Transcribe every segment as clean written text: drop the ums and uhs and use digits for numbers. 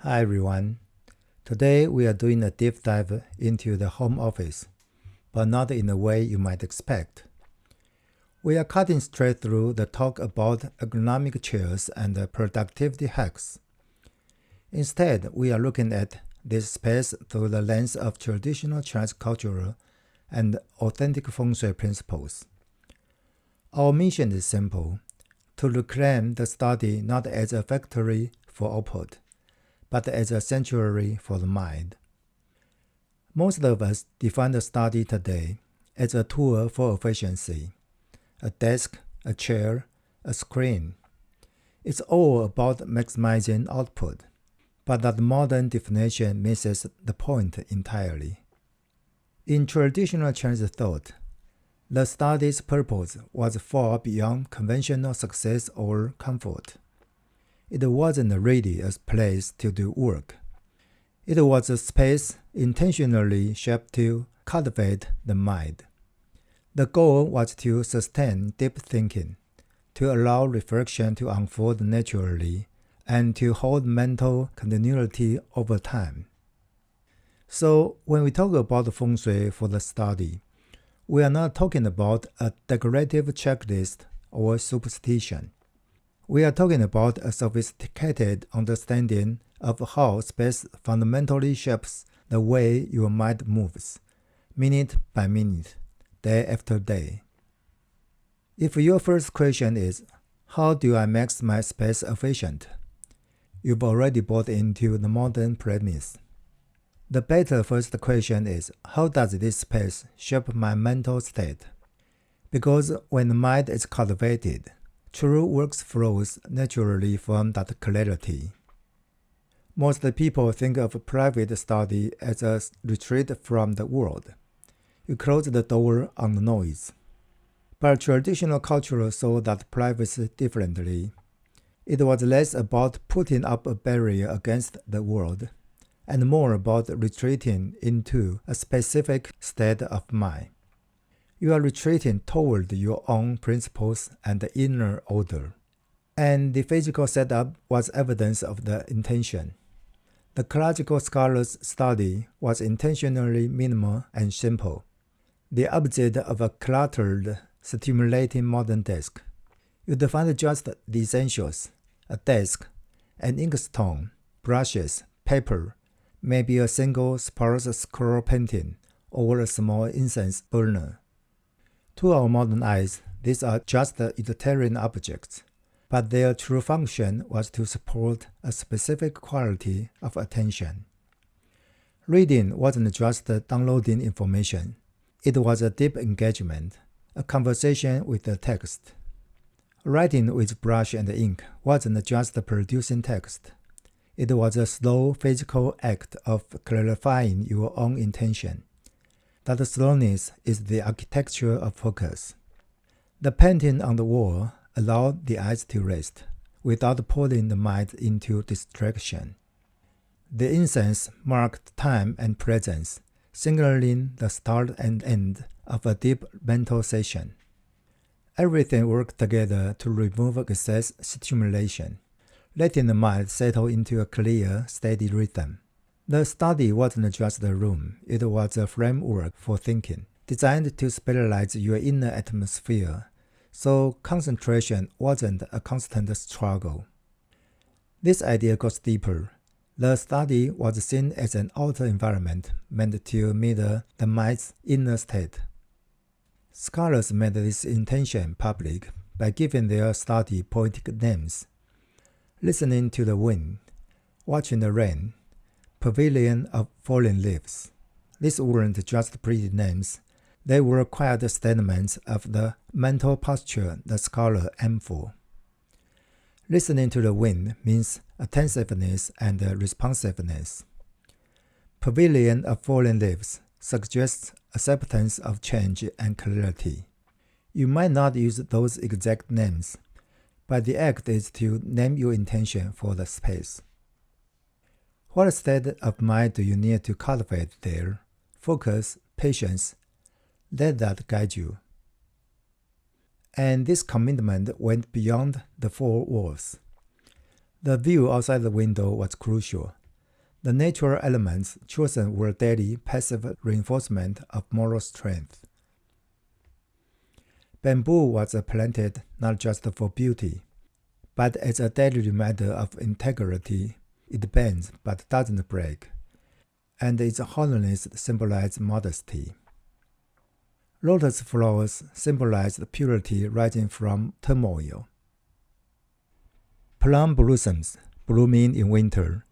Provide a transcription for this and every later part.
Hi everyone. Today we are doing a deep dive into the home office, but not in the way you might expect. We are cutting straight through the talk about ergonomic chairs and productivity hacks. Instead, we are looking at this space through the lens of traditional Chinese culture and authentic Feng Shui principles. Our mission is simple: to reclaim the study not as a factory for output, but as a sanctuary for the mind. Most of us define the study today as a tool for efficiency: a desk, a chair, a screen. It's all about maximizing output, but that modern definition misses the point entirely. In traditional Chinese thought, the study's purpose was far beyond conventional success or comfort. It wasn't really a place to do work. It was a space intentionally shaped to cultivate the mind. The goal was to sustain deep thinking, to allow reflection to unfold naturally, and to hold mental continuity over time. So, when we talk about Feng Shui for the study, we are not talking about a decorative checklist or superstition. We are talking about a sophisticated understanding of how space fundamentally shapes the way your mind moves, minute by minute, day after day. If your first question is, how do I make my space efficient? You've already bought into the modern premise. The better first question is, how does this space shape my mental state? Because when the mind is cultivated, true work flows naturally from that clarity. Most people think of private study as a retreat from the world. You close the door on the noise. But traditional culture saw that privacy differently. It was less about putting up a barrier against the world, and more about retreating into a specific state of mind. You are retreating toward your own principles and the inner order. And the physical setup was evidence of the intention. The classical scholars' study was intentionally minimal and simple, the opposite of a cluttered, stimulating modern desk. You'd find just the essentials: a desk, an inkstone, brushes, paper, maybe a single sparse scroll painting, or a small incense burner. To our modern eyes, these are just utilitarian objects, but their true function was to support a specific quality of attention. Reading wasn't just downloading information. It was a deep engagement, a conversation with the text. Writing with brush and ink wasn't just producing text. It was a slow physical act of clarifying your own intention. That slowness is the architecture of focus. The painting on the wall allowed the eyes to rest, without pulling the mind into distraction. The incense marked time and presence, signaling the start and end of a deep mental session. Everything worked together to remove excess stimulation, letting the mind settle into a clear, steady rhythm. The study wasn't just a room, it was a framework for thinking, designed to stabilize your inner atmosphere, so concentration wasn't a constant struggle. This idea goes deeper. The study was seen as an outer environment meant to mirror the mind's inner state. Scholars made this intention public by giving their study poetic names: listening to the wind, watching the rain, pavilion of fallen leaves. These weren't just pretty names, they were quiet statements of the mental posture the scholar aimed for. Listening to the wind means attentiveness and responsiveness. Pavilion of fallen leaves suggests acceptance of change and clarity. You might not use those exact names, but the act is to name your intention for the space. What state of mind do you need to cultivate there? Focus, patience, let that guide you. And this commitment went beyond the four walls. The view outside the window was crucial. The natural elements chosen were daily passive reinforcement of moral strength. Bamboo was planted not just for beauty, but as a daily reminder of integrity. It bends but doesn't break, and its hollowness symbolizes modesty. Lotus flowers symbolize purity rising from turmoil. Plum blossoms, blooming in winter,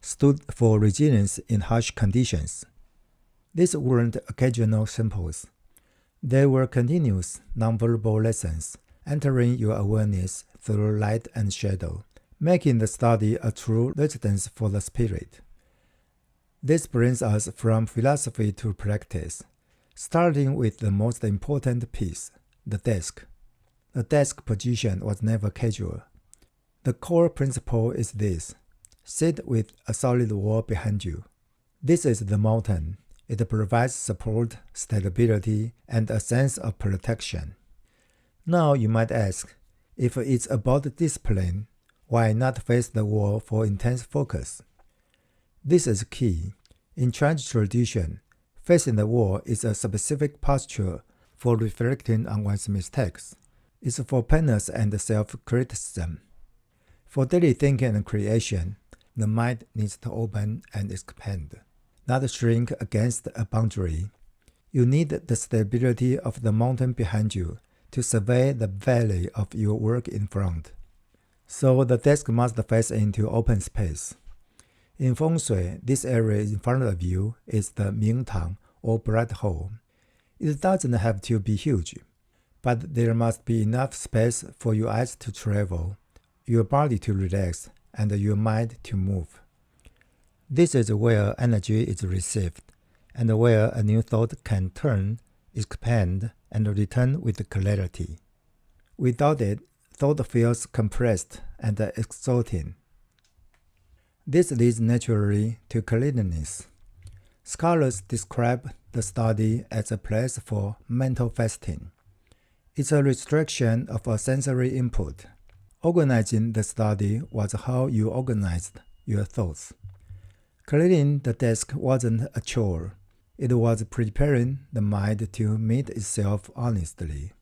stood for resilience in harsh conditions. These weren't occasional symbols. They were continuous, nonverbal lessons, entering your awareness through light and shadow, making the study a true residence for the spirit. This brings us from philosophy to practice, starting with the most important piece, the desk. The desk position was never casual. The core principle is this: sit with a solid wall behind you. This is the mountain. It provides support, stability, and a sense of protection. Now you might ask, if it's about discipline, why not face the wall for intense focus? This is key. In Chinese tradition, facing the wall is a specific posture for reflecting on one's mistakes. It's for penance and self-criticism. For daily thinking and creation, the mind needs to open and expand, not shrink against a boundary. You need the stability of the mountain behind you to survey the valley of your work in front. So the desk must face into open space. In Feng Shui, this area in front of you is the Ming Tang or bright hole. It doesn't have to be huge, but there must be enough space for your eyes to travel, your body to relax, and your mind to move. This is where energy is received, and where a new thought can turn, expand, and return with clarity. Without it, thought feels compressed and exhausting. This leads naturally to cleanliness. Scholars describe the study as a place for mental fasting. It's a restriction of a sensory input. Organizing the study was how you organized your thoughts. Cleaning the desk wasn't a chore. It was preparing the mind to meet itself honestly.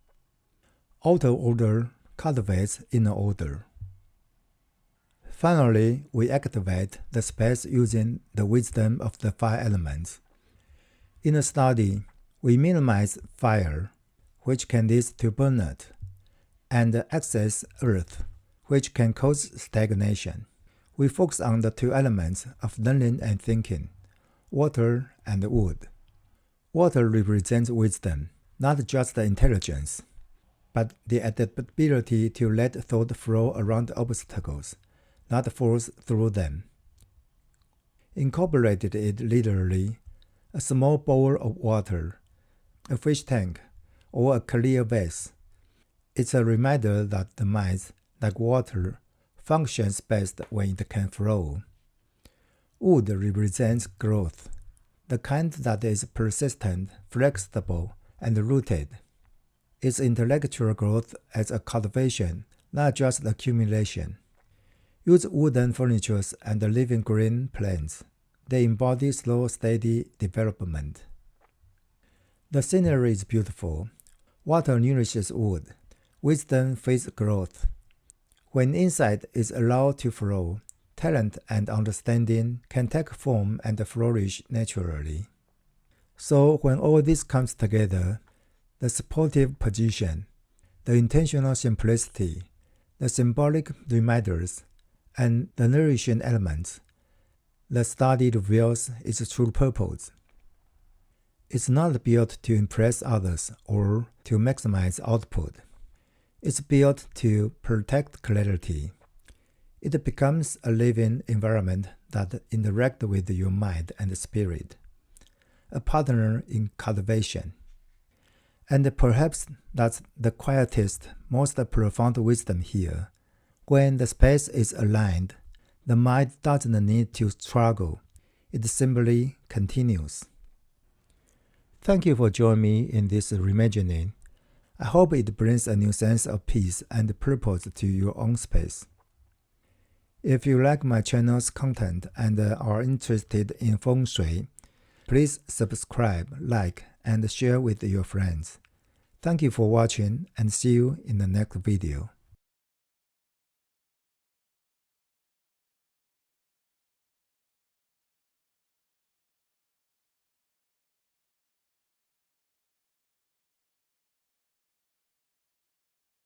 Outer order cultivates inner order. Finally, we activate the space using the wisdom of the 5 elements. In a study, we minimize fire, which can lead to burnout, and excess earth, which can cause stagnation. We focus on the 2 elements of learning and thinking, water and wood. Water represents wisdom, not just the intelligence, but the adaptability to let thought flow around obstacles, not force through them. Incorporated it literally, a small bowl of water, a fish tank, or a clear vase. It's a reminder that the mind, like water, functions best when it can flow. Wood represents growth, the kind that is persistent, flexible, and rooted. It's intellectual growth as a cultivation, not just accumulation. Use wooden furniture and living green plants. They embody slow, steady development. The scenery is beautiful. Water nourishes wood. Wisdom feeds growth. When insight is allowed to flow, talent and understanding can take form and flourish naturally. So when all this comes together, the supportive position, the intentional simplicity, the symbolic reminders, and the nourishing elements, the study reveals its true purpose. It's not built to impress others or to maximize output. It's built to protect clarity. It becomes a living environment that interacts with your mind and spirit, a partner in cultivation. And perhaps that's the quietest, most profound wisdom here. When the space is aligned, the mind doesn't need to struggle. It simply continues. Thank you for joining me in this reimagining. I hope it brings a new sense of peace and purpose to your own space. If you like my channel's content and are interested in Feng Shui, please subscribe, like, and share with your friends. Thank you for watching and see you in the next video.